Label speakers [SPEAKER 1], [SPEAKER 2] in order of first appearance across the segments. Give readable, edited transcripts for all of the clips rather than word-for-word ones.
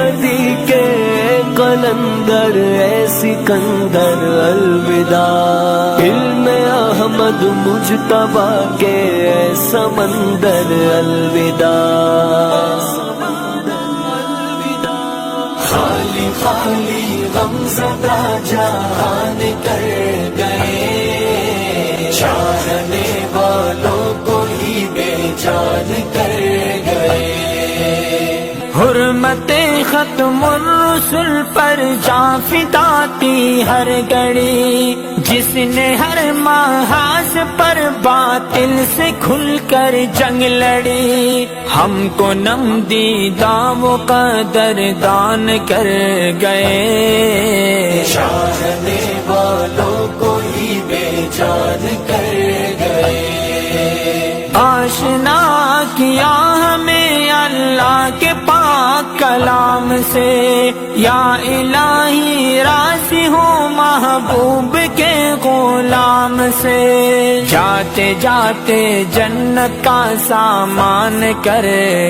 [SPEAKER 1] صدی کے قلندر اے سکندر الوداع، علم احمد مجتبی کے اے سمندر الوداع، خالی خالی غمزدہ جہان کر گئے، چاہنے والوں کو ہی بے جان کر گئے،
[SPEAKER 2] حرمت ختم الرسل پر جاں فدا تھی ہر گھڑی، جس نے ہر محاذ پر باطل سے کھل کر جنگ لڑی، ہم کو نم دیدہ وہ قدردان کر گئے،
[SPEAKER 1] چاہنے والوں کو ہی بے جان کر گئے،
[SPEAKER 2] آشنا کیا ہمیں اللہ کے پاک کلام سے، یا الہی راضی ہوں محبوب کے غلام سے، جاتے جاتے جنت کا سامان کر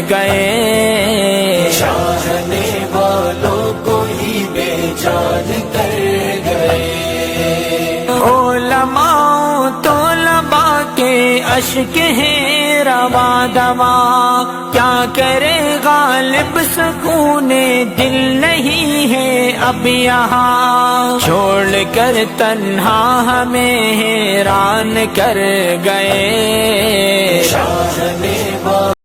[SPEAKER 2] گئے،
[SPEAKER 1] چاہنے والوں کو ہی بے جان کر گئے،
[SPEAKER 2] علماء طلباء کے اشک ہیں روا دوا، کیا کرے غالب سکون دل نہیں ہے اب یہاں، چھوڑ کر تنہا ہمیں حیران کر گئے،
[SPEAKER 1] چاہنے